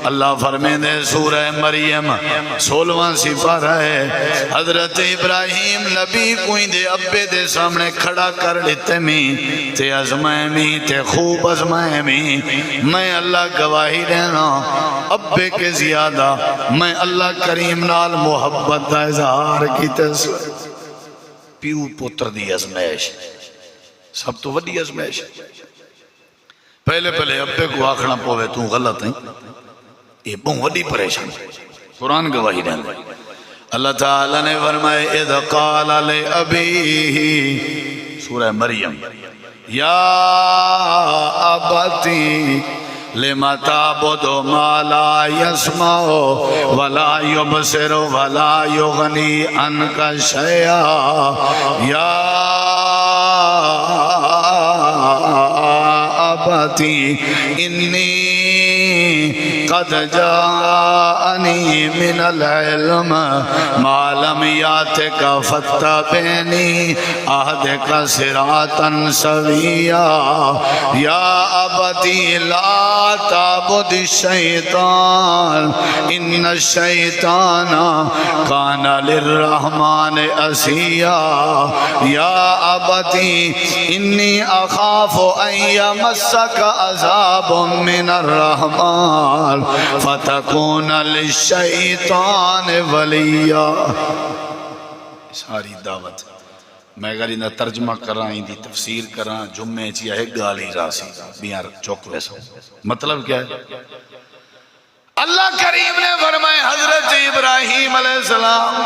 اللہ فرمیندے سورہ مریم 16واں سپارہ ہے، حضرت ابراہیم نبی کوئی دے ابے دے سامنے کھڑا کر لیتے میں تے ازمائے میں تے خوب ازمائے میں اللہ گواہی دینا ابے کے زیادہ میں اللہ کریم نال محبت دا اظہار کیتے پیو پتر دی ازمائش سب تو وڈی ازمائش پہلے ابے کو آکھنا پوے تو غلط ہیں یہ بہت وڈی پریشان قرآن گواہی دیں اللہ تعالیٰ نے فرمائے اذ قال لأبیہ سورہ مریم یا ابتی لما تعبد ما لا يسمع ولا يبصر ولا يغني عنك شيئا یا ابتی انی قد جاءنی من العلم ما لم یاتک فاتبعنی اہدک صراطا سویا یا ابتی لا تعبد الشیطان ان الشیطان کان للرحمن عصیا یا ابتی انی اخاف ان یمسک عذاب من الرحمن فتکون للشیطان ولیہ ساری دعوت میں گالی نہ ترجمہ کرائیں دی تفسیر کرائیں جمعے چیا ہے گالی راسی بیار چوک ویسا مطلب کیا ہے اللہ کریم نے فرمائے حضرت ابراہیم علیہ السلام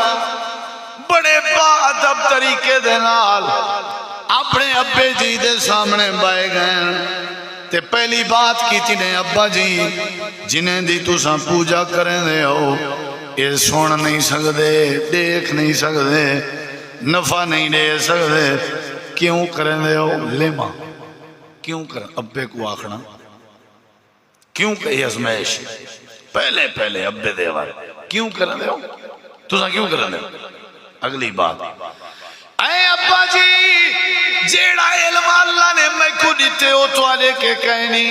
بڑے باادب طریقے دے نال اپنے ابے جی دے سامنے بائے گئے تے پہلی بات کی تھی نے ابا جی جنہیں دی تُساں پوجا کریں دے ہو یہ سن نہیں سکتے دیکھ نہیں سکتے نفع نہیں دے سکتے کیوں کریں دے ہو لیما کیوں کریں ابے کو آکھنا کیوں کہی ازمائش پہلے ابے دے وار کیوں کریں دے ہو تُساں کیوں کریں دے ہو اگلی بات اے ابا جی جیڑا علم اللہ نے میں کو دیتے ہو تو آلے کے کہنی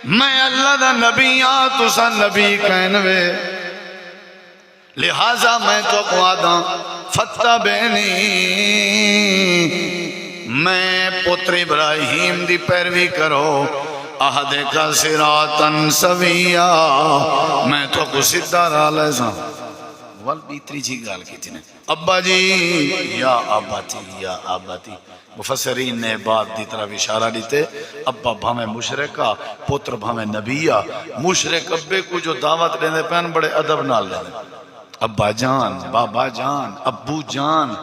میں اللہ دا نبی آن تو سا نبی کہنوے لہذا میں تو قوادا فتح بینی میں پتر ابراہیم دی پیروی کرو اہدے کا صراطاً سویا میں تو کو سدھا را لیسا وال بیتری جی گال کی تھی نے ابا جی یا آباتی مفسرین نے بات دی طرف اشارہ دیتے ابا بھامے مشرکہ پتر بھامے نبیہ مشرک ابے کو جو دعوت لینے پہن بڑے ادب نال لینے ابا جان بابا جان ابو جان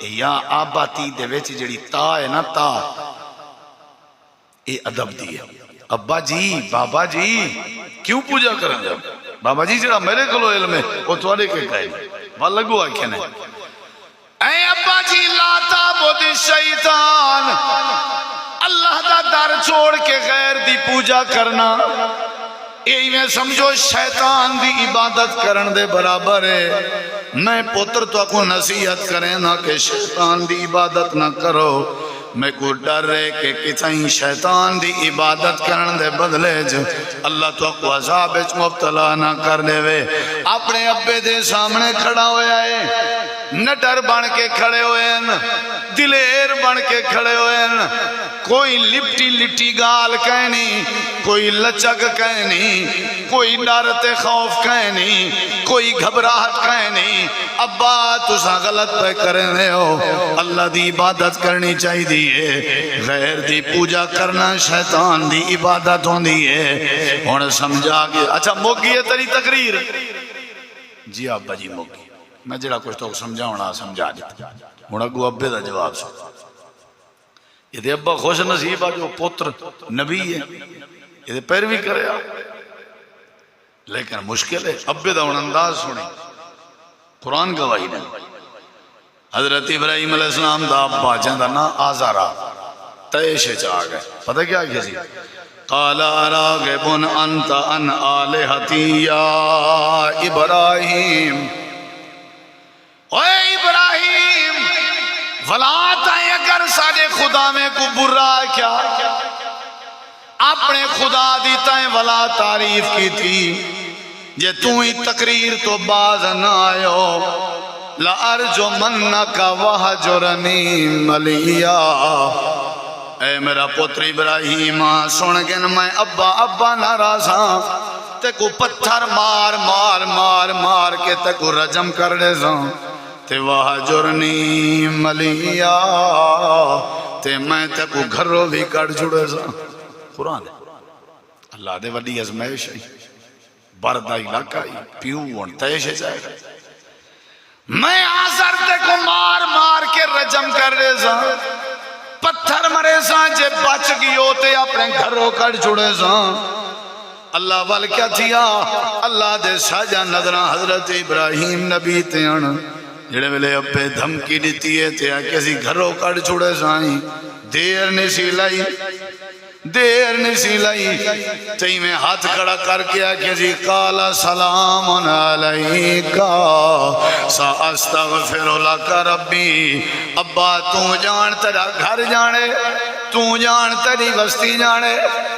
یا آباتی دے ویچی جڑی تا ہے نا تا اے ادب دی ہے ابا جی بابا جی کیوں پوجا کریں جب بابا جی جڑا میرے کلو علم ہے وہ توڑے کے کہے وہاں لگو آکھے نہیں اے ابا جی لا تعبد الشیطان اللہ دا در چھوڑ کے غیر دی پوجا کرنا یہی میں سمجھو شیطان دی عبادت کرن دے برابر ہے میں پتر تو کو نصیحت کریں نا کہ شیطان دی عبادت نہ کرو میں کو ڈر رہے کہ کتائیں شیطان دی عبادت کرن دے بدلے جو اللہ تو کو عذاب اچ مبتلا نہ کرنے وے اپنے ابے دے سامنے کھڑا ہویا ہے نٹر بن کے کھڑے ہوئے ہیں دلیر بن کے کھڑے ہوئے ہیں کوئی لپٹی لٹی گال کہنی کوئی لچک کہنی کوئی ڈرتے خوف کہنی کوئی گھبراہٹ کہنی ابا تسا غلط پہ کرنے ہو اللہ دی عبادت کرنی چاہی دیئے غیر دی پوجا کرنا شیطان دی عبادت ہوں دیئے اور سمجھا گئے اچھا موگی ہے تری تقریر جی ابا جی موگی میں جڑا کچھ تو سمجھا ہونا سمجھا دیتا ہونا گو ابے دا جواب سے یہ دے ابا خوش نصیب ہے جو پتر نبی ہے یہ دے پیروی کرے لیکن مشکل ہے ابے دا انداز سنی قرآن گواہی نے حضرت ابراہیم علیہ السلام دا ابا جندہ نا آزارا تیشے چاہ گئے پتہ کیا کسی قال راغب انت ان آلہتی یا ابراہیم اے ابراہیم فلا تائیں اگر سارے خدا میں کو برا کیا اپنے خدا دی تائیں ولا تعریف کی تھی جے تو ہی تقریر تو باز نہ آئو لَأَرْجُمَنَّكَ وَهَجُرْنِي مَلِيًّا اے میرا پتر ابراہیم سن گن میں ابا ابا ناراض ہاں تے کو پتھر مار مار مار مار کے تے کو رجم کر دے ساں تے وَهَجُرْنِي مَلِيًّا تے میں تے کو گھروں بھی کٹ چھڑے ساں قرآن اللہ دے وڈی ازمائش ہے بردہ علاقہ پیو ون تیش جائے گا میں آزر تے کو مار مار کے رجم کر رہے سا پتھر مرے سا جے بچ گئی ہوتے اپنے گھروں کر چھوڑے سا اللہ وال کیا تھیا اللہ دے ساجہ نظرہ حضرت ابراہیم نبی تیان جڑے ملے اپنے دھمکی دیتی ہے تیا کسی گھروں کر چھوڑے سائیں دیر نسی لائی دیر نسی لائی تئی میں ہاتھ کھڑا کر کے کسی قال سلام علیکہ ساستغفر لک ربی ابا تو جان تیرا گھر جانے تو جان تیری بستی جانے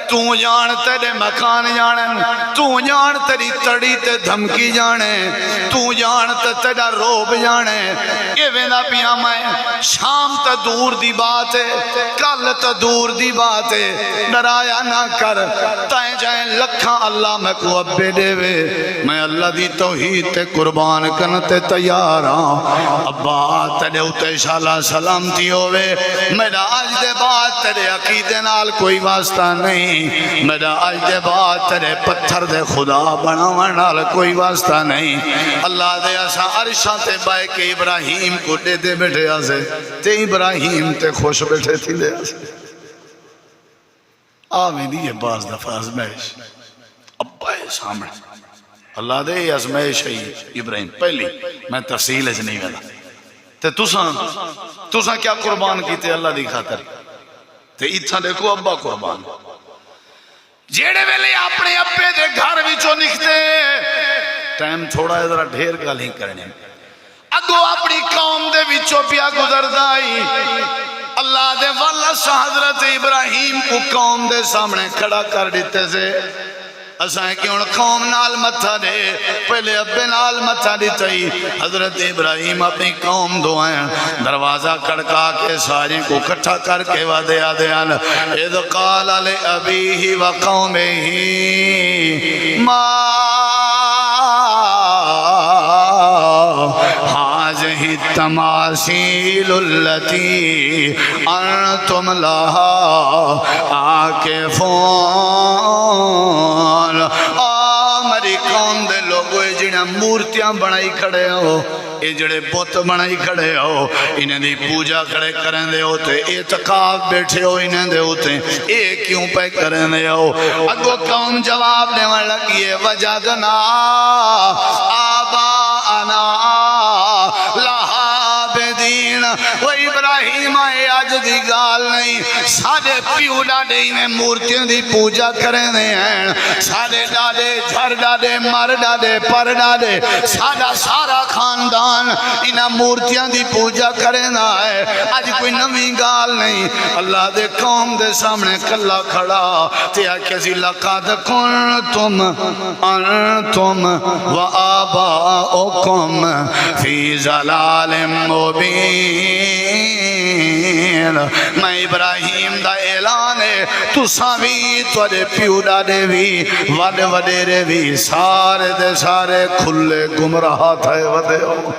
تو جان تیرے مکان جانے تو جان تیری تڑی تے دھمکی جانے تو جان تیرا روب جانے یہ وینا پیا میں شام تا دور دی بات ہے کل تا دور دی بات ہے ڈرایا نہ کر تائیں جائیں لکھاں اللہ میں کو ابے دے وے میں اللہ دی توحید تے قربان کرتے تیار ہاں ابا تیرے اتے شالا سلامتی ہوئے میرا آج دے بعد تیرے عقیدے نال کوئی واسطہ نہیں میرا آج دے بعد تیرے پتھر دے خدا بناوان نال کوئی واسطہ نہیں اللہ دے ایسا عرشاں تے بائے کہ ابراہیم کو دے دے بیٹھے آسے تے ابراہیم تے خوش بیٹھے تھی لے آسے آمین دیئے باز دفعہ ازمائش ابا ہے سامنے اللہ دے ازمائش ہے ابراہیم پہلی میں تفصیل ہے نہیں گا تے تُساں کیا قربان کی تے اللہ دی خاطر تے اتھا دیکھو ابا قربان جیڑے ویلے اپنے ابے دے گھر وچوں نکتے ٹائم تھوڑا ہے ذرا ڈھیر گل ہی کرنے اگو اپنی قوم دے وچوں پیا گزردائی اللہ دے والا حضرت ابراہیم کو قوم دے سامنے کھڑا کر دیتے سے اسائیں کیوں قوم نال متھا دے پہلے ابے نال متھا دیتا ہی حضرت ابراہیم اپنی قوم دعائیں دروازہ کڑکا کے سارے کو کٹھا کر کے وعدے آدھیان اذ قال لأبیہ وقومہ ما هذه التماثيل التي أنتم لها عاكفون میری قوم دے لوگوں جنہیں مورتیاں بنائی کھڑے ہو یہ جڑے بت بنائی کھڑے ہو انہیں دی پوجا کھڑے کریں دے ہوتے اعتقاف بیٹھے ہو انہیں دے ہوتے اے کیوں پہ کریں دے ہو اگو قوم جواب دیوان لگیے وجدنا آباءنا لہابدین و ابراہیم آئے آج دی گال نہیں سارے پیو ڈاڈے انہیں مورتیوں دی پوجا کریں دے ہیں سارے ڈاڈے جھر ڈاڈے مر ڈاڈے پر ڈاڈے سارا خاندان انہیں مورتیاں دی پوجا کریں دا ہے آج کوئی نمی گال نہیں اللہ دے قوم دے سامنے کلا کھڑا تیا کسی لقد کنتم انتم و آباؤکم فی ضلال مبین میں ابراہیم دا اعلان ہے تو سامی توڑے پیو ڈاڈے بھی وڈے وڈیرے بھی سارے دے سارے کھلے گمراہ تھے ودے ہو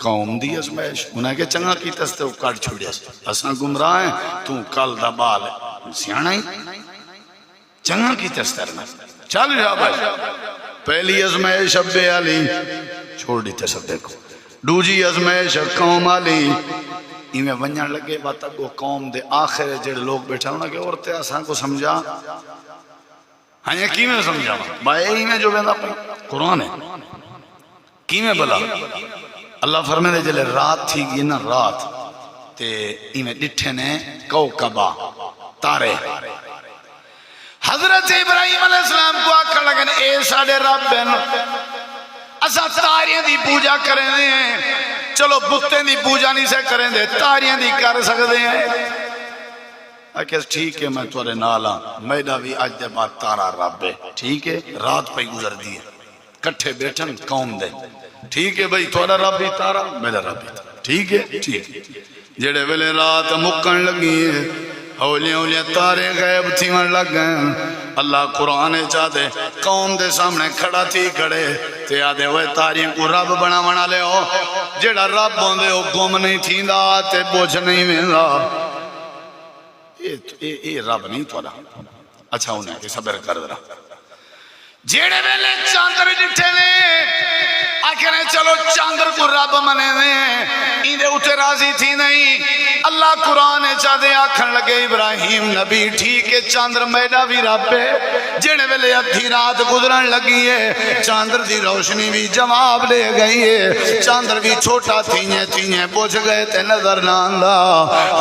قوم دی ازمائش انہیں کہ چنگا کی تستے وہ کٹ چھوڑیا سے اساں گمراہ ہیں تو کل دا بال ہے سیانا ہی چنگا کی تستے رہنا چل جا بھائی پہلی ازمائش ابے علی چھوڑ دیتے سب دیکھو دوجی ازمائش قوم علی ایمیں ونجن لگے بات اگو قوم دے آخر جڑے لوگ بیٹھا ہونا کہ عورتیں اساں کو سمجھا ہاں یہ کی میں سمجھا بھائی ایمیں جو بیندہ قرآن ہے کی میں بلا اللہ فرمے دے جلے رات تھی گی نا رات تے ایمیں ڈٹھے نے کوکبہ تارے حضرت ابراہیم علیہ السلام کو آکھا لگن اے ساڑے رب بین اسا تاریاں دی پوجا کریں دے ہیں چلو بتیں دی پوجا نہیں سے کریں دے تاریاں دی کر سکتے ہیں کہ ٹھیک ہے میں تورے نال ہاں، میرا بھی اج دے بعد تارا رب ہے، ٹھیک ہے رات پہ گزر دی ہے کٹھے بیٹھن قوم دے، ٹھیک ہے بھائی تھوڑا رب بھی تارا میرا رب بھی تارا، ٹھیک ہے ٹھیک ہے جڑے ویلے رات مکن لگی ہے ہولیاں ہولیاں تارے غیب تھیون لگ گئے، اللہ قرآن چاہتے قوم دے سامنے کھڑا تھی کھڑے تے آدھے ہوئے تاریاں کو رب بنا بنا لے ہو، جڑا رب ہوندے ہو گم نہیں تھیندا تے بوجھ نہیں ملدا، یہ رب نہیں تھوڑا اچھا ہونا کہ صبر کر درا جیڑے ویلے چاندر ڈٹھے نے آکھنے چلو چاندر کو رب منے دیں اندے اٹھے راضی تھی نہیں، اللہ قرآن چاہتے آکھن لگے ابراہیم نبی ٹھیک ہے چاندر میڈا بھی رب ہے، جیڑے ویلے ادھی رات گزرن لگی ہے چاندر دی روشنی بھی جواب لے گئی ہے، چاندر بھی چھوٹا تھینے بوجھ گئے تے نظر نہ آندا،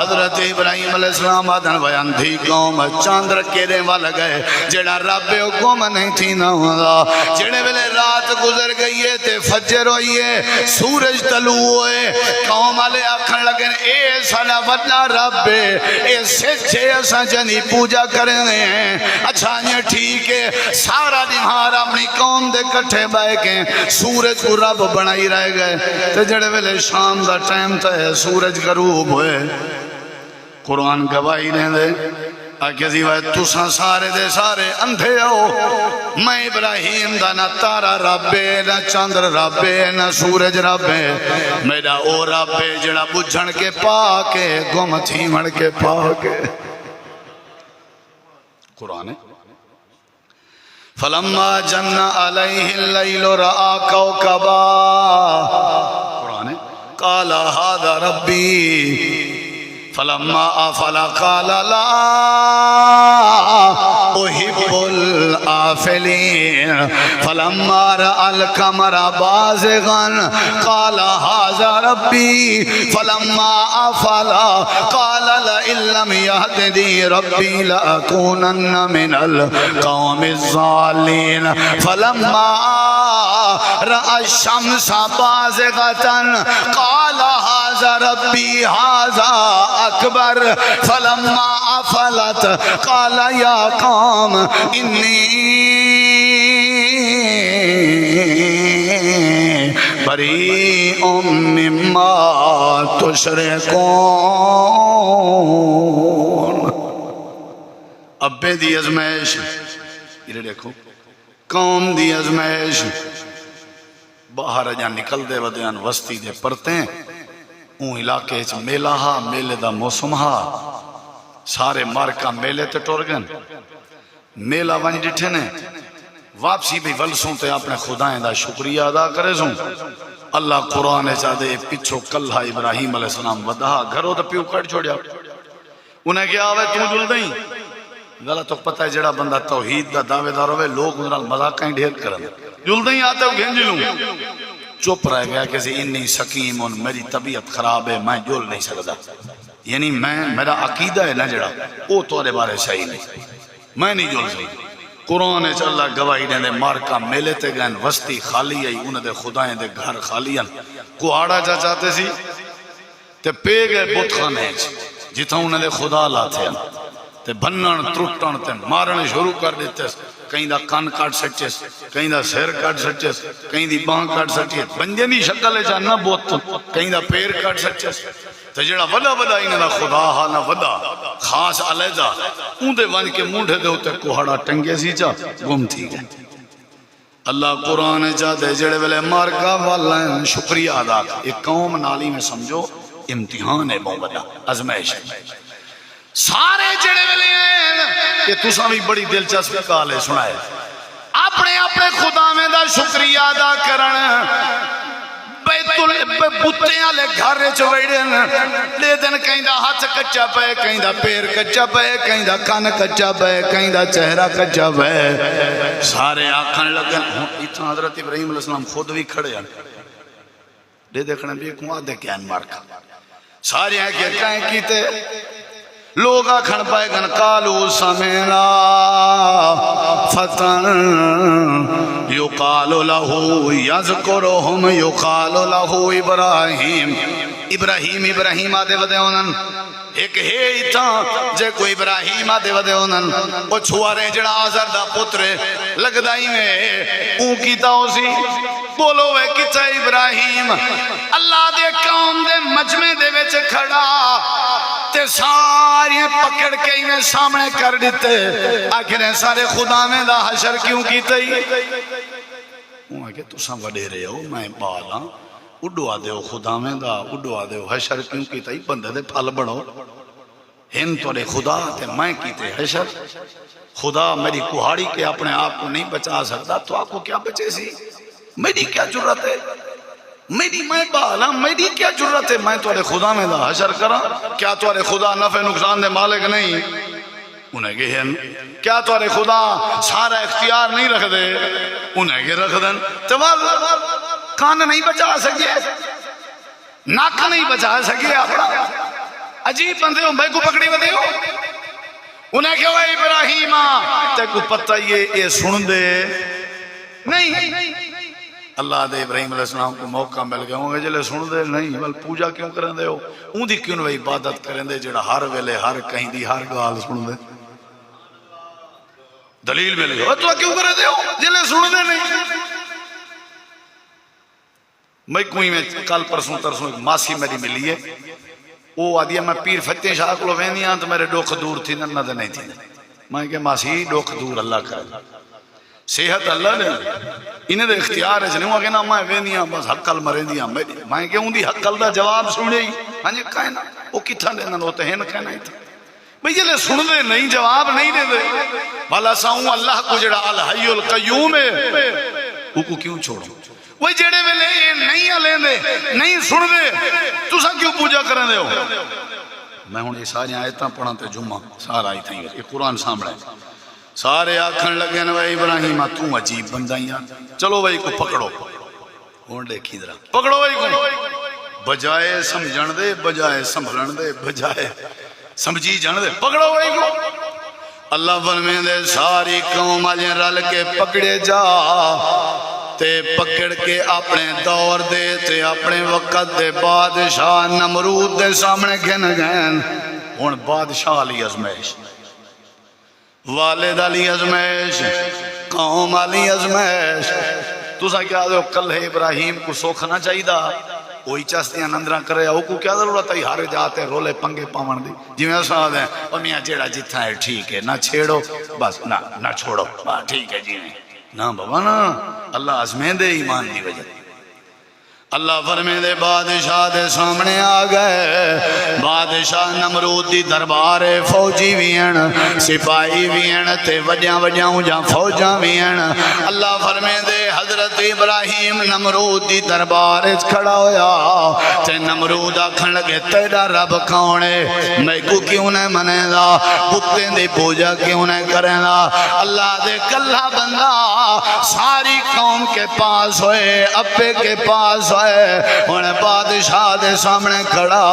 حضرت ابراہیم علیہ السلام آدھن بیان تھی قوم چاندر کیرے والا گئے جیڑا رب ہے گم نہیں تھی نہ ہوگا، جیڑے ویلے رات گزر گئی ہے تے فجر ہوئی ہے سورج طلوع ہوئے قوم والے آکھن لگے اے سانا وڈا رب ہے اے سچے اساں جنی پوجا کریں ہیں، اچھا یہ ٹھیک ہے سارا نہار اپنی قوم دے کٹھے بائے کے سورج کو رب بنائی رہ گئے تے جڑے ویلے شام دا ٹائم تھا سورج غروب ہوئے قرآن گواہی دیں دے آکھے زیوائے تساں سارے دے سارے اندھے ہو، میں ابراہیم دا نہ تارا رب ہے نہ چاندر رب ہے نہ سورج رب ہے، میرا او رب ہے جڑا بجھن کے پاکے گم تھیمڑ کے پاکے قرآن ہے فلما جن علیہ اللیل رآ کوکبا قرآن ہے قال ھذا ربی فلما آفل قال لا أحب الآفلين فلما رأى القمر بازغا قال هذا ربي فلما آفل قال لئن لم يهدني ربي لأكونن من القوم الضالين فلما رأى الشمس بازغة قال هذا ربي هذا اکبر فلما افلت قال یا قوم انی بریء مما تشرکون، ابے دی ازمائش یہ دیکھو قوم دی ازمائش باہر جان نکل دے ودیان وستی دے پرتے ہیں اون علاقے چ میلہ ہا میلے دا موسم ہا سارے مارکا میلے تے ٹور گن میلہ ون ڈٹھے نے واپسی بھی ولسوں تے اپنے خدائیں دا شکریہ ادا کرے سوں، اللہ قرآن چاہدے پچھو کلہ ابراہیم علیہ السلام ودہا گھروں تے پیو کٹ چھوڑیا انہیں کیا آوے تم جل دیں غلط تو پتہ ہے جڑا بندہ توحید دا دعوے دار ہوئے لوگ انہوں مذاقیں ڈھیر کرن جل دیں آتے ہو گھنجی لوں چپ رہ گیا کہ انی سکیم ان میری طبیعت خراب ہے میں جول نہیں سکتا، یعنی میرا عقیدہ ہے نہ جڑا وہ تورے بارے صحیح نہیں میں نہیں جول سکتا، قرآن چ اللہ گواہی دے مارکا میلے تے گئن وستی خالی آئی انہیں دے خدائیں دے گھر خالی ہیں کوہاڑا جا چاہتے سی تے پے گئے بت خانے جتھا انہیں دے خدا لاتے ہیں تے بھنن ترٹن تے مارن شروع کر دیتے کہیں دا کان کاٹ سچیس کہیں دا سیر کاٹ سچیس کہیں دی بان کاٹ سچیس بنجے نہیں شکل ہے چاہنا بہت کہیں دا پیر کاٹ سچیس تے جڑا ودا ودا انہیں دا خدا ہا نہ ودا خاص علیدہ اون دے ون کے مونڈے دے ہوتے کوہڑا ٹنگے سی چا گم تھی گئے اللہ قرآن چاہتے جڑے ویلے مارکا والا شکریہ ادا کر ایک قوم نالی میں سمجھو امتحان ہے بہت بڑا ازمائش سارے جڑے ویلے ہیں کہ تساں بھی بڑی دلچسپی کال ہے سنائے اپنے اپنے خدا میں دا شکریہ ادا کرن بُتیں والے گھر چوڑن دے دن کہیں دا ہاتھ کچا پے کہیں دا پیر کچا پے کہیں دا کان کچا پے کہیں دا چہرہ کچا پے سارے آکھن لگن اتنا حضرت ابراہیم علیہ السلام خود بھی کھڑے ہیں دے دیکھنے بھی ایک وعدے کیا ان مارکا سارے ہیں کہ کہیں کیتے لوگ آکھن پائے گن قالو سمینا فتن یقال لہو یذکرہم یقال لہو ابراہیم ابراہیم آدھے ودے انہن ایک ہے اتھا جے کوئی ابراہیم آدھے ودے ہونن وہ چھوارے جڑا آزر دا پترے لگدائی میں اون کیتا ہو سی بولو وے کتا ابراہیم اللہ دے قوم دے مجمع دے وچ کھڑا تے ساری پکڑ کے ہی میں سامنے کر دیتے آخر سارے خدا میں دا حشر کیوں کیتا ہی وہ ہے کہ تُساں وڈے رہے ہو میں بالا اڈو آدھے ہو خدا میں دا اڈو آدھے ہو حشر کیوں کیتا ہی بندے دے پھل بڑھو ہن تورے خدا تے میں کیتے حشر خدا میری کہاڑی کے اپنے آپ کو نہیں بچا سکتا تو آپ کو کیا بچے سی میری کیا جرت ہے میری میں بالا میری کیا جرت ہے میں تورے خدا میں دا حشر کرا کیا تورے خدا نفع نقصان دے مالک نہیں انہیں گہن کیا تورے خدا سارا اختیار نہیں رکھ دے انہیں گہ رکھ دن تمہار کان نہیں بچا سکے ناک نہیں بچا سکے اپنا عجیب بندے ہوں بھائی کو پکڑی بدے ہو انہیں کہ وہ ابراہیم تے کو پتہ یہ سن دے نہیں اللہ دے ابراہیم علیہ السلام کو موقع مل گیا ہوں گے جلے سن دے نہیں بل پوجا کیوں کریں دے ہو ان دی کیوں وہ عبادت کریں دے جڑا ہر ویلے ہر کہیں دی ہر گال سن دے دلیل مل گیا تو کیوں کریں دے ہو جلے سن دے نہیں میں کوئی میں کل پرسوں ترسوں ایک ماسی میری ملی ہے وہ آدھی ہے میں پیر فتح شاہ کو وینی ہاں تو میرے ڈوکھ دور تھی نہ دے نہیں تھی میں کہ ماسی ڈوکھ دور اللہ کرے صحت اللہ نے انہیں دے اختیار ہے جنہوں کہ نا میں وینی ہاں بس حقل مرین دی ہاں میں کہ ان دی حقل دا جواب سنے ہی ہاں جی کہنا وہ کتھا دینا وہ تہین کہنا ہی تھا بھئی جلے سن دے نہیں جواب نہیں دے دے بھالا ساؤں اللہ کو جڑا الحی القیوم ہے وہ کو کیوں چھوڑو وہ جڑے ویلے نہیں آلیں دے نہیں سن دے تو سا کیوں پوجا کریں دے ہو میں ہوں یہ ساری آیتاں پڑھا تے جمعہ سارا آئی تھا یہ قرآن سامنے سارے آکھن لگے نا بھائی ابراہیم تو عجیب بندہ یار چلو بھائی کو پکڑو ہون دیکھی درہ پکڑو بھائی کو بجائے سمجھن دے بجائے سنبھلن دے بجائے سمجھی جان دے پکڑو بھائی کو اللہ فرمائے دے ساری قوم آجیں رل کے پکڑے جا تے پکڑ کے اپنے دور دے تے اپنے وقت دے بادشاہ نمرود دے سامنے گھن گھن ہون بادشاہ علی ازمیش والد علی ازمیش قوم علی ازمیش تو سا کیا دے کل ہے ابراہیم کو سوکھنا چاہی دا وہی چاستیاں نندرہ کرے او کو کیا ضرورت ہے ہارے جاتے رولے پنگے پاون دی جی میں سنا دیں اور میاں جیڑا جتھا ہے ٹھیک ہے نہ چھیڑو بس نہ چھوڑو ٹھیک ہے جی نہیں نا بابا نا اللہ عزمین دے ایمان دی وجہ اللہ فرمے دے بادشاہ دے سامنے آ گئے بادشاہ نمرود دی دربار فوجی وین سپاہی وین تے وجیاں وجیاں جاں فوجاں وین اللہ فرمے دے حضرت ابراہیم نمرود دی دربار کھڑا ہویا تے نمرود آکھن لگے تیرا رب کھونے میں کو کیوں نہ منے دا بتیں دی پوجا کیوں نہ کریں دا اللہ دے کلہ بندہ ساری قوم کے پاس ہوئے اپے کے پاس ہوئے انہیں بادشاہ دے سامنے کھڑا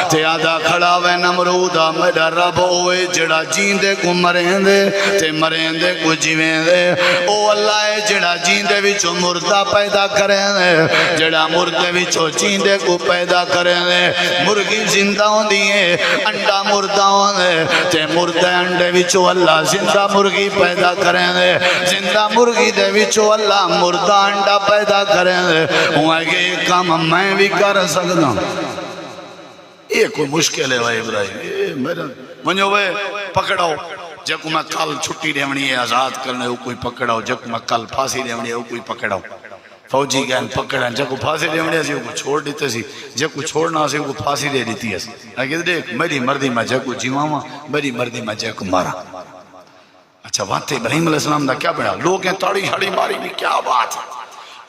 تے آدھا کھڑا وے نمرودا میرا رب ہوئے جڑا جیندے کو مرین دے تے مرین دے کو جیویں دے او اللہ ہے جڑا جیندے وچوں مردہ پیدا کریں دے جڑا مردے وچوں جیندے کو پیدا کریں دے مرغی زندہ ہوں دیئے انڈا مردہ ہوں دے تے مردے انڈے وچوں اللہ زندہ مرغی پیدا کریں دے زندہ مرغی دے وچوں اللہ مردہ انڈا پیدا کریں دے ہوں کہ کام میں بھی کر سکتا ہوں یہ کوئی مشکل ہے بھائی ابراہیم منجو بھائی پکڑاؤ جب میں کل چھٹی دیونی ہے آزاد کرنے وہ کوئی پکڑاؤ جب میں کل پھانسی دیونی ہے وہ کوئی پکڑاؤ فوجی گئن پکڑیں جب کو پھانسی دیونی ہے وہ چھوڑ دیتے سی جب کو چھوڑنا سی وہ پھانسی دے دیتی ہے لیکن دیکھ میری مردی میں جب کو جیواں میری مردی میں جب کو مارا اچھا بات ابراہیم علیہ السلام دا کیا پڑھا لوگ ہیں تاڑی ہڑی ماری بھی کیا بات ہے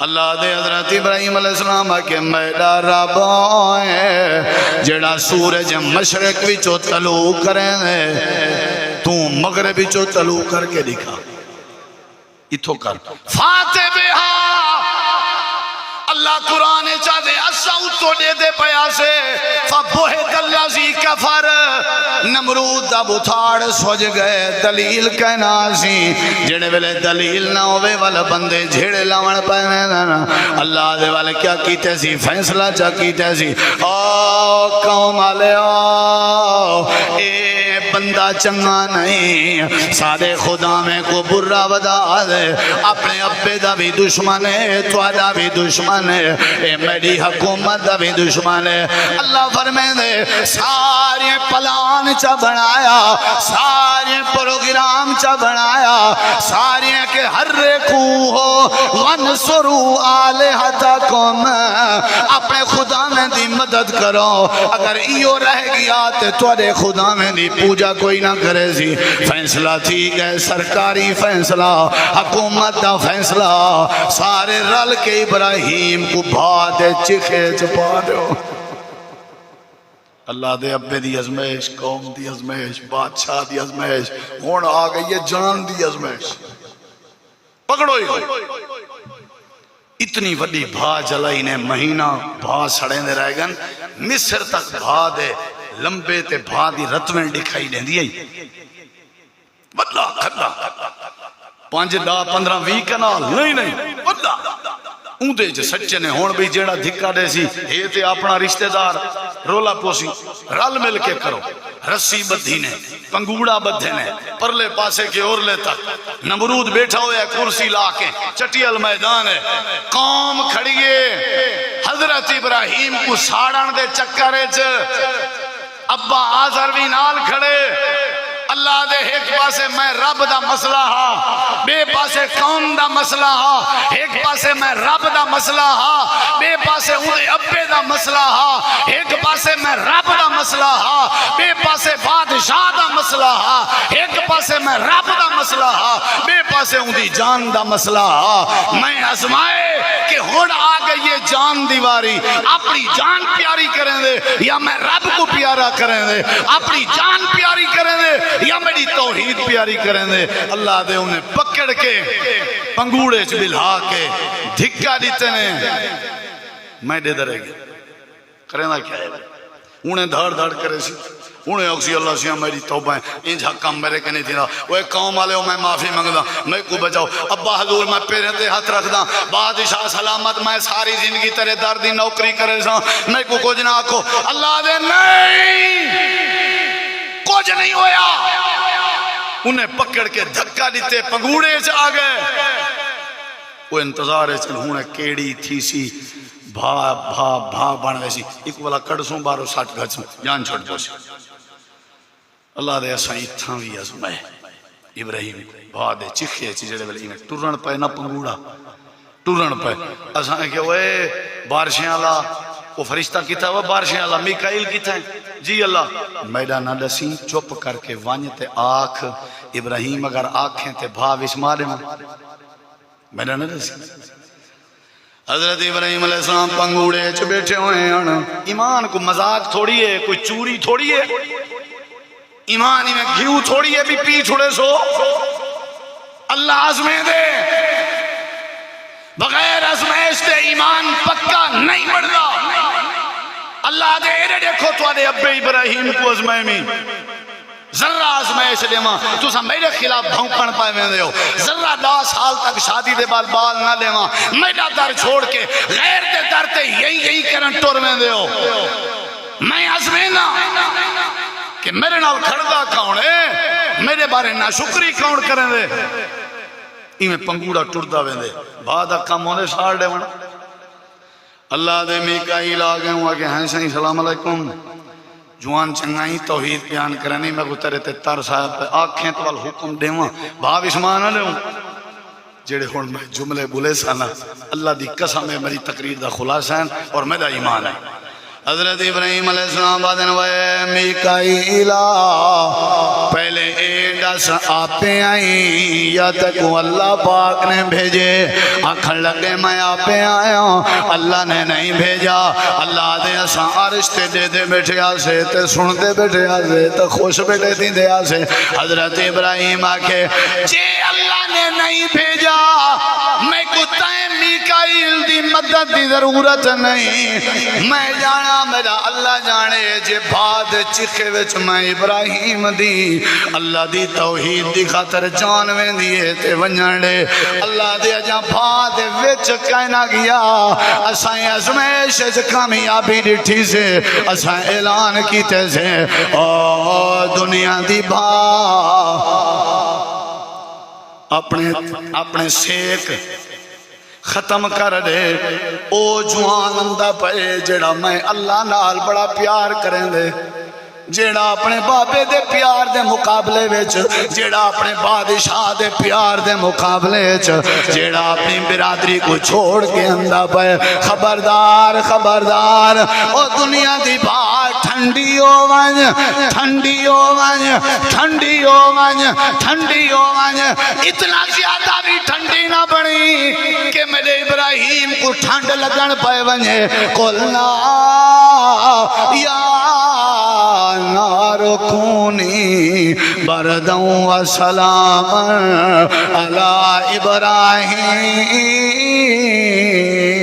اللہ دے حضرت ابراہیم علیہ السلام کہ میرا رب ہے جڑا سورج مشرق وچوں طلوع کریں تو مغرب وچوں طلوع کر کے دکھا اتھو کر فاتح بہا اللہ قرآن چاہتے حصہ اتو دے دے پیا سے فبہت اللذی کفر نمرود دا بتھاڑ سوج گئے دلیل کہنا سی جڑے ویلے دلیل نہ ہوئے والا بندے جھیڑے لاؤن پہنے نا اللہ دے والے کیا کیتے سی فیصلہ چا کیتے سی قوم آلے اے بندہ چنگا نہیں سارے خدا میں کو برا ودا دے اپنے ابے دا بھی دشمن ہے توڑا بھی دشمن ہے اے میری حکومت دا بھی دشمن ہے اللہ فرمائے دے سارے پلان چا بنایا سارے پروگرام چا بنایا سارے کے ہر کو ہو ونصرو آلہتکم اپنے خدا میں دی مدد کرو اگر ایو رہ گیا تے توڑے خدا میں دی پوجا کوئی نہ کرے سی فیصلہ تھی گئے سرکاری فیصلہ حکومت دا فیصلہ سارے رل کے ابراہیم کو بھادے چکھے چپا دو اللہ دے ابے دی ازمیش قوم دی ازمیش بادشاہ دی ازمیش ہون آگئی یہ جان دی ازمیش پکڑو ہی اتنی وڈی بھا جلائی نے مہینہ بھا سڑے دے رہ گن مصر تک بھا دے لمبے تے بھا دی رتویں دکھائی دیں دی بدلا کھلا 5 10 15 20 کنال نہیں بدلا اندے جو سچے نے ہون بھی جیڑا دھکا دے سی یہ تے اپنا رشتہ دار رولا پوسی رل مل کے کرو رسی بدھی نے پنگوڑا بدھے نے پرلے پاسے کے اور لے تک نمرود بیٹھا ہویا کرسی لا کے چٹیل میدان ہے قوم کھڑیے حضرت ابراہیم کو ساڑن دے چکرے ابا آزر بھی نال کھڑے اللہ دے ایک پاسے میں رب دا مسئلہ ہاں بے پاسے قوم دا مسئلہ ہاں ایک پاسے میں رب دا مسئلہ ہاں بے پاسے انہیں ابے دا مسئلہ ہاں ایک پاسے میں رب دا مسئلہ ہاں بے پاسے بادشاہ دا مسئلہ ہاں ایک پاسے میں رب دا مسئلہ ہاں بے پاسے انہیں جان دا مسئلہ ہاں میں ازمائے کہ ہون آگئے یہ جان دیواری اپنی جان پیاری کریں دے یا میں رب کو پیارا کریں دے اپنی جان پیاری کریں دے یا میری توحید پیاری کریں دے اللہ دے انہیں پکڑ کے پنگوڑے چ بلہا کے دھکا دیتے نے میں دے درے گے کریں دا کیا ہے انہیں دھڑ دھڑ کرے سی انہیں اکسی اللہ سے میری توبہ ہیں انجھا کام میرے کے نہیں تھینا وہ ایک قوم والے ہو میں معافی منگدا میں کو بچاؤ ابا حضور میں پیرے تے ہاتھ رکھ دا بادشاہ سلامت میں ساری زندگی تیرے دردی نوکری کرے سا میں کو کچھ نہ آکھو اللہ دے نہیں کچھ نہیں ہویا انہیں پکڑ کے دھکا دیتے پنگوڑے سے آگئے وہ انتظار ہے چل ہونے کیڑی تھی سی بھا بن ویسی ایک والا کڑسوں بارو 60 گھر جان چھوڑ جو سی اللہ دے اساں اتھاں بھی ازمائے ابراہیم بھا دے چکھے چی جڑے ویلے انہیں ٹرن پہ نہ پنگوڑا ٹرن پہ اساں کہ وہ بارشیں اللہ وہ فرشتہ کی تھا وہ بارشیں اللہ میکائیل کی تھا جی اللہ میڈا نہ دسی چپ کر کے وانیتے آنکھ ابراہیم اگر آنکھیں تے بھا وشمارے میں میڈا نہ دسی حضرت ابراہیم علیہ السلام پنگوڑے چ بیٹھے ہوئے ہیں ایمان کو مذاق تھوڑی ہے کوئی چوری تھوڑی ہے ایمان ہی میں گھیو تھوڑی ہے بھی پی چھوڑے سو اللہ آزمیں دے بغیر ازمائش دے ایمان پکا نہیں بڑھتا اللہ دے ایرے دیکھو تو آدھے ابے ابراہیم کو ازمائے میں ذرہ آزمائش دے ماں تو سا میرے خلاف بھونکن پائے میں دے ہو ذرہ 10 سال تک شادی دے بال نہ لے ماں میرا در چھوڑ کے غیر دے در تے یہی کرن ٹور میں دے ہو میں ازمائنا کہ میرے نال کھڑدا کون ہے میرے بارے نہ شکری کون کریں دے میں پنگوڑا ٹردہ ویندے بعد کم ہوندے سار دے ونا اللہ دے میکائیل آگئے ہوا کہ ہیں سائیں سلام علیکم جوان چنگائی توحید بیان کرنی میں کو ترے تے تر صاحب پہ آنکھیں تو والحکم دے ہوا بھاو اسمانہ لے ہوں جیڑے ہون میں جملے بولے سانا اللہ دی قسم ہے میری تقریر دا خلاصہ ہے اور میرا ایمان ہے حضرت ابراہیم علیہ السلام بعدن وے میکائیلا پہلے ایڈس آپے آئیں یا تک اللہ پاک نے بھیجے آنکھن لگے میں آپے آیا ہوں اللہ نے نہیں بھیجا اللہ دے اساں عرش تے دے دے بیٹھے آسے تے سن دے بیٹھے آسے تے خوش بیٹھے تھی دے آسے حضرت ابراہیم آکے جے اللہ نے نہیں بھیجا میں کتائیں میکائیل دی مدد عزت دی ضرورت نہیں، میں جانا میرا اللہ جانے جے بعد چکھے وچ میں ابراہیم دی اللہ دی توحید دی خاطر جان میں دیے تے ونجھنے اللہ دے جا بعد وچ کہنا گیا اساں ازمائش وچ کامیابی ڈٹھی سے اساں اعلان کیتے سے او دنیا دی با اپنے سیک ختم کر دے او جوان اندہ پئے جڑا میں اللہ نال بڑا پیار کریں دے جیڑا اپنے بابے دے پیار دے مقابلے وچ جیڑا اپنے بادشاہ دے پیار دے مقابلے وچ جیڑا اپنی برادری کو چھوڑ کے اندہ پئے خبردار خبردار او دنیا دی بات ٹھنڈی ہو ونج ٹھنڈی ہو ونج ٹھنڈی ہو ونج ٹھنڈی ہو ونج اتنا زیادہ بھی ٹھنڈی نہ بنی کہ میرے ابراہیم کو ٹھنڈ لگن پئے ونجے قلنا یا نار کونی برداً و سلاما علی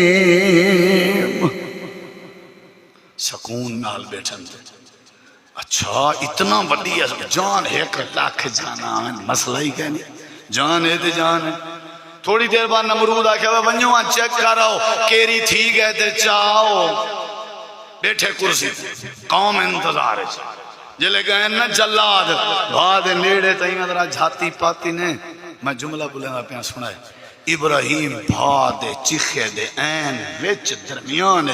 ابراہیم۔ سکون نال بیٹھن دے اچھا اتنا بڑی جان ایک لاکھ جانا مسئلہ ہی کہنی جان ہے تے جان ہے۔ تھوڑی دیر بعد نمرود آکھا ونجو چیک کرو کیری تھی گئے تے چاہو بیٹھے کرسی قوم انتظار ہے جلے گئے نا جلاد بعد نیڑے تئیں ادرا جھاتی پاتی نے میں جملہ بلندہ پیاں سنا ہے ابراہیم بھا دے چیخے دے این وچ درمیان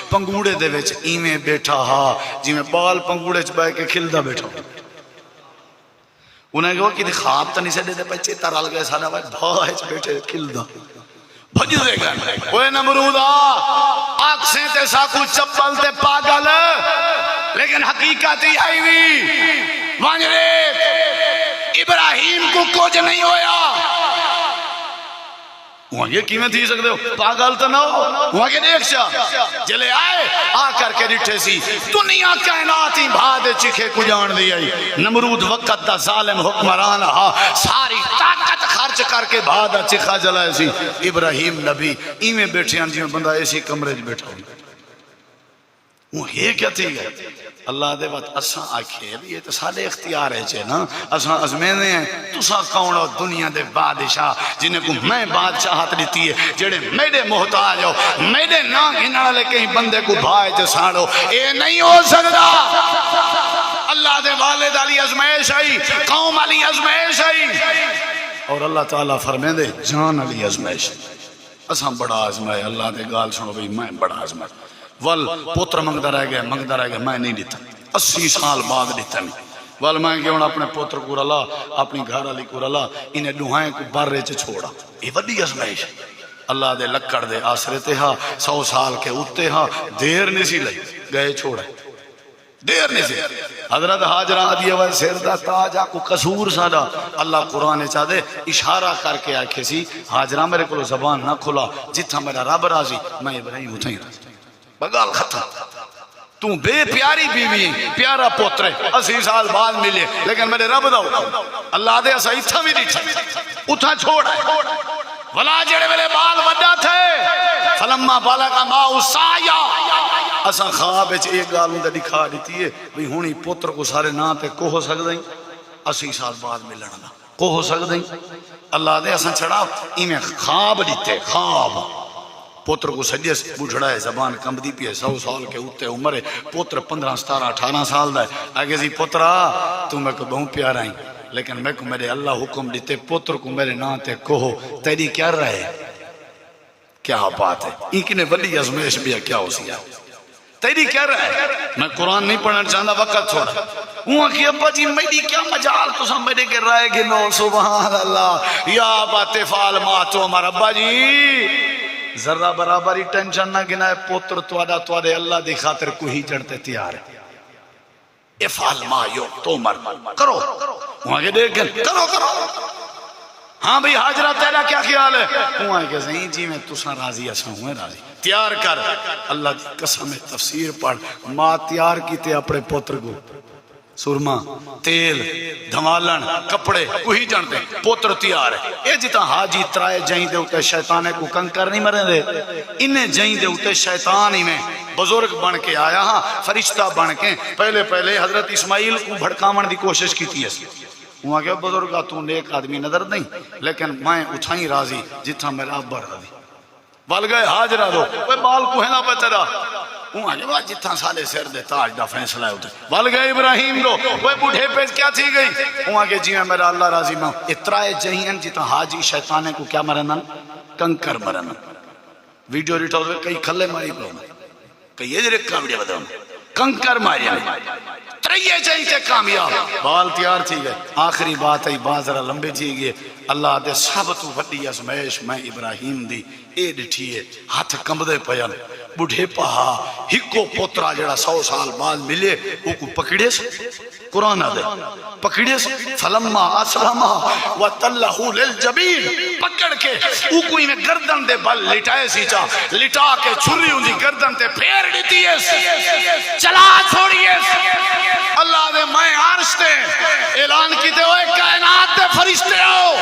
پنگوڑے دے وچ ایمیں بیٹھا ہا جی میں بال پنگوڑے چ بائے کے کھلدا بیٹھا انہیں کہا کہ خواب تو نہیں سے دے دے پچے ترال گئے سانا بھائی بھائی بیٹھے کھلدا بھج دے گا اوے نمرودا آنکھیں تے ساکو چپل تے پاگل لیکن حقیقت ہی آئی ہوئی وانجرے ابراہیم کو کچھ نہیں ہویا وہاں یہ کیمیں تھی سکتے ہو پاگل تو نہ ہو وہاں کے دیکھ شاہ جلے آئے آ کر کے ڈٹھے سی دنیا کائناتی بھاد چکھے کو جان دی آئی نمرود وقت دا ظالم حکمران رہا ساری طاقت خرچ کر کے بھاد چکھا جلائے سی ابراہیم نبی ایمیں بیٹھے ہیں جی میں بندہ ایسی کمرے جو بیٹھا ہوں وہ یہ کیا تھی گئے اللہ دے وقت اساں آکھے یہ تو سارے اختیار ہے چھے نا اساں ازمینے ہیں تو ساں کونو دنیا دے بادشاہ جنہیں کو میں بادشاہت لیتی ہے جڑے میرے محتاج ہو میرے نام ہنڑا لے کہیں بندے کو بھائی جو ساڑھو اے نہیں ہو سکتا اللہ دے والد علی ازمائش آئی قوم علی ازمائش آئی اور اللہ تعالیٰ فرمے دے جان علی ازمائش اساں بڑا آزمائے اللہ دے گال سنو بھئی میں بڑا آزمائے ول پوتر منگدہ رہ گئے میں نہیں دیتا 80 سال بعد دیتا نہیں ول میں کہ انہوں اپنے پوتر کو رلا اپنی گھر علی کو رلا انہیں ڈوہائیں کو بارے چے چھوڑا یہ وڈی ازمائش اللہ دے لکڑ دے آسرے تے ہاں 100 سال کے اتے ہاں دیر نہیں سی لئی گئے چھوڑے دیر نہیں سی حضرت حاجرہ عدیہ و سیردہ تاجہ کو قصور سادا اللہ قرآن چاہ دے اشارہ کر کے آکھے سی حاجرہ میرے کو زبان نہ کھلا جتھا میرا رب راضی میں ابراہیم ہوتا ہی راضی بگال ختم تو بے پیاری بیوی پیارا پوترے 80 سال بعد ملے لیکن میرے رب داؤ اللہ دے ایسا اتھا بھی نہیں اتھا چھوڑا ولا جڑے میرے بال وڈا تھے فلما بالا کا ماؤ سایا اسا خواب ایک گالوں دے دکھا دیتی ہے بھی ہونی پوتر کو سارے نا تے کو ہو سکتا ہی 80 سال بعد ملنا کو ہو سکتا ہی اللہ دے ایسا چھڑا ایمیں خواب دیتے خواب پوتر کو سجیس بجھڑا ہے زبان کمبدی پی ہے 100 سال کے اتے عمر ہے پوتر 15 17 18 سال دا ہے آگے سی پوترا تو میں کو بہت پیارا ہی لیکن میں کو میرے اللہ حکم دیتے پوتر کو میرے نا تے کہو تیری کیا رہے کیا بات ہے ایک نے ولی ازمیش بھی ہے کیا ہو سیا تیری کیا رہے میں قرآن نہیں پڑھنا چاہتا وقت چھوڑا وہاں کی ابا جی میری کیا مجال تو سا میرے کے رائے گنو سبحان اللہ یا بات فعال ماتو ہمارا ابا جی ذرہ برابر ہی ٹینشن نہ گنا ہے پوتر توڑے اللہ دی خاطر کو ہی جڑتے تیار ہے افعال ما یو تو مر کرو وہاں کے دیکھ کرو ہاں بھئی حاجرہ تیرا کیا خیال ہے وہاں کے زہیں جی میں تسا راضی ایسا ہوں راضی تیار کر اللہ دی قسم تفسیر پڑھ ماں تیار کی تے اپنے پوتر کو سرما تیل دھمالن کپڑے کوئی جانتے پوتر تیار ہے اے جتا حاجی ترائے جائیں دے ہوتے شیطان کو کنکر نہیں مرے دے انہیں جائیں دے ہوتے شیطان ہی میں بزرگ بن کے آیا ہاں فرشتہ بن کے پہلے حضرت اسماعیل کو بھڑکامن دی کوشش کی تھی وہاں کہ بزرگا تو نیک آدمی نظر نہیں لیکن میں اٹھائیں راضی جتھا میرا ابا راضی بال گئے حاجرہ دو وہ بال کو ہے نا پہ تیرا وہاں جب جتھا سالے سر دے تاج دا فیصلہ ہے بال گئے ابراہیم دو وہ بوڑھے پہ کیا تھی گئی وہاں کہ جی میں میرا اللہ راضی میں اترائے جہین جتھا حاجی شیطانے کو کیا مرنن کنکر مرنن ویڈیو ریٹو دے کئی کھلے ماری پہ کئی یہ رکھا ویڈیو بدھا کنکر ماری تریے جائیں تے کامیاب بال تیار تھی گئے آخری بات ہے بات ذرا لمبے جی گئے اللہ دے سب تو وڈی ازمائش میں ابراہیم دی اے ڈٹھیے ہاتھ کمبدے پیان بڑھے پہا ہکو پوترا جڑا 100 سال بعد ملے وہ کو پکڑے سے قرآن دے پکڑے سے فلما اسلما وتلہ للجبین پکڑ کے وہ کوئی میں گردن دے بل لٹائے سی چا لٹا کے چھری ہوندی گردن تے پھیر دیتی ہے چلا چھوڑیے اللہ دے میں عرش تے اعلان کیتے ہوئے کائنات دے فرشتے ہو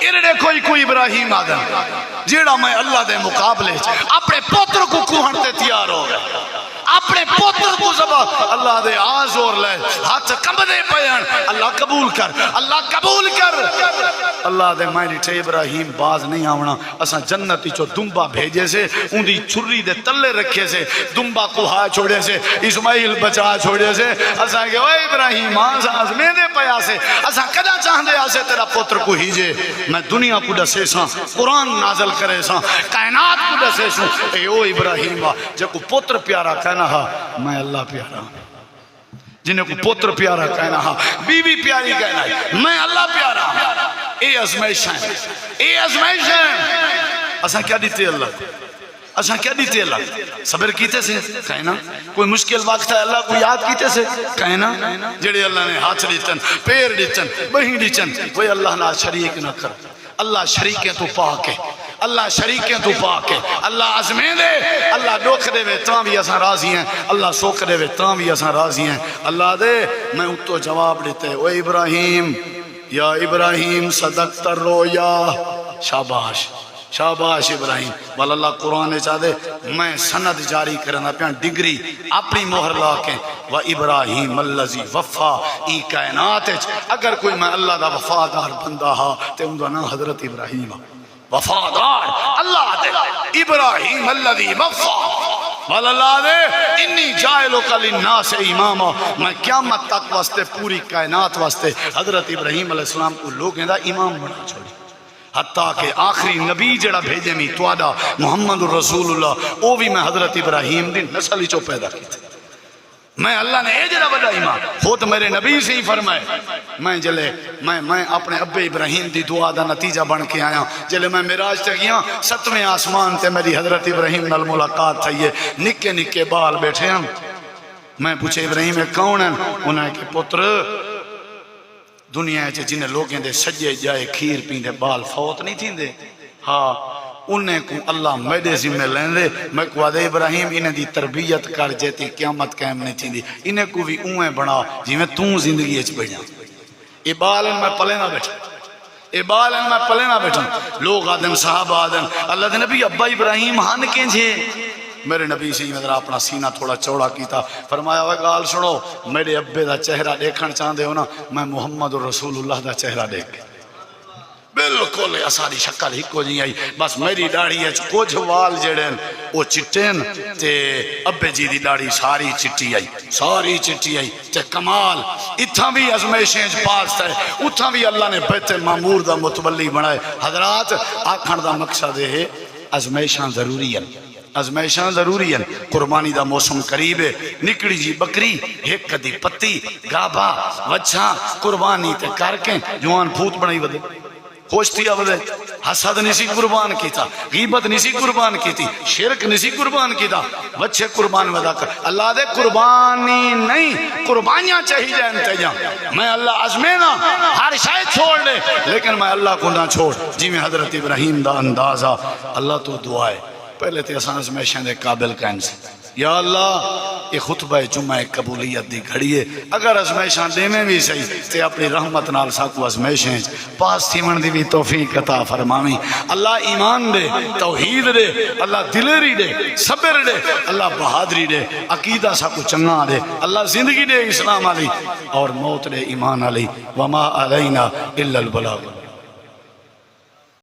ارڑے کوئی ابراہیم آدم جیڑا میں اللہ دے مقابلے اپنے پوتر کو کوہنتے تیار ہو گئے اپنے پوتر کو زبا اللہ دے آزور لے ہاتھ کمبدے پیان اللہ قبول کر اللہ قبول کر اللہ دے میں لٹھے ابراہیم باز نہیں آونا اساں جنتی چو دنبا بھیجے سے ان دی چھری دے تلے رکھے سے دنبا کو ہاں چھوڑے سے اسماعیل بچا چھوڑے سے اساں کہ اوہ ابراہیم آز میں دے پیا سے اساں کدا چاہندے آسے تیرا پوتر کو ہیجے میں دنیا کو ڈسے ساں قرآن نازل کرے ساں کائنات کو ڈسے ساں اے او ابراہیم جب کو پوتر پیارا کہنا ہاں میں اللہ پیارا جنہیں کو پوتر پیارا کہنا ہاں بیوی پیاری کہنا ہے میں اللہ پیارا اے ازمائش ہیں اے ازمائش ہیں اساں کیا دیتے اللہ اساں کیا دیتے اللہ صبر کیتے سے کہنا کوئی مشکل وقت ہے اللہ کو یاد کیتے سے کہنا جڑے اللہ نے ہاتھ دیتن پیر دیتن بہن دیتن وہ اللہ نہ شریک نہ کر اللہ شریکیں تو پاک ہے اللہ شریکیں تو پاک ہے اللہ عزمیں دے اللہ ڈوک دے وے تاں بھی اساں راضی ہیں اللہ سوک دے وے تاں بھی اساں راضی ہیں اللہ دے میں اتو جواب دیتے او ابراہیم یا ابراہیم صدقت الرؤیا شاباش شاباش ابراہیم والا اللہ قرآن چاہ دے میں سند جاری کرنا پیان ڈگری اپنی مہر لا کے وَإِبْرَاهِيمَ الَّذِي وَفَّا ای کائنات اگر کوئی میں اللہ دا وفادار بندہ ہا تے ان دا نام حضرت ابراہیم وفادار اللہ دے ابراہیم الذی وفا والا اللہ دے انی جائلک للناس اماما میں قیامت تک واسطے پوری کائنات واسطے حضرت ابراہیم علیہ السلام کو لوگ ہیں دا امام بنا چھوڑی حتیٰ کہ آخری نبی جڑا بھیجے میں توادہ محمد رسول اللہ وہ بھی میں حضرت ابراہیم دی نسلی چو پیدا کی تھی میں اللہ نے اے جڑا بڑا ایمان خود میرے نبی سے ہی فرمائے میں جلے میں اپنے ابے ابراہیم دی دعا دا نتیجہ بن کے آیا جلے میں معراج تے گیا 7ویں آسمان تے میری حضرت ابراہیم نال ملاقات تھا یہ نکے نکے بال بیٹھے ہیں میں پوچھے ابراہیم کون ہیں انہوں نے کہ پتر دنیا ہے جنہیں لوگیں دے سجے جائے کھیر پیندے بال فوت نہیں تھیں دے ہاں انہیں کو اللہ میرے ذمہ لین دے میں کو آدھے ابراہیم انہیں دی تربیت کر جیتی قیامت قائم نہیں تھی دی انہیں کو بھی اوہیں بڑھا جی میں توں زندگی اچھ بڑھ جاؤں اے بال ان میں پلے نہ بیٹھا اے بال ان میں پلے نہ بیٹھا لوگ آدم صحابہ آدم اللہ دے نبی ابا ابراہیم ہن کے جھے میرے نبی سے میں اپنا سینہ تھوڑا چوڑا کیتا فرمایا وہ گال سنو میرے ابے دا چہرہ دیکھن چاہندے ہو نا میں محمد رسول اللہ دا چہرہ دیکھ بالکل اساری شکل ہی کو نہیں آئی بس میری داڑھی ہے کچھ وال جڑیں وہ چٹین تے ابے جی دی داڑھی ساری چٹی آئی تے کمال اتھا بھی ازمائشیں پاس ہے اتھا بھی اللہ نے بیت معمور دا متولی بنائے حضرات آکھن دا مقصد ہے ازمائشاں ضروری ہیں ازمائشاں ضروری ہیں قربانی دا موسم قریب ہے نکڑی جی بکری ایک کدی پتی گابا وچھاں قربانی تے کر کے جوان پھوت بنائی ودے خوشتیا ودے حسد نسی قربان کیتا غیبت نسی قربان کیتی شرک نسی قربان کیتا بچے قربان ودا کر اللہ دے قربانی نہیں قربانیاں چاہی جائیں انتجاں میں اللہ عزمینا ہر شاید چھوڑ لے لیکن میں اللہ کو نہ چھوڑ جی میں حضرت ابراہیم دا اندازہ اللہ تو دعائے پہلے تے اساں ازمائشاں دے قابل کائن سے یا اللہ یہ خطبہ جمعہ قبولیت دی گھڑی ہے، اگر ازمیشاں دینے بھی صحیح تے اپنی رحمت نال ساکو ازمیشیں پاس تھیمن دی بھی توفیق عطا فرماویں۔ اللہ ایمان دے، توحید دے، اللہ دلری دے، صبر دے، اللہ بہادری دے، عقیدہ ساکو چنگا دے، اللہ زندگی دے اسلام علی اور موت دے ایمان علی، وما علینا الا البلاغ۔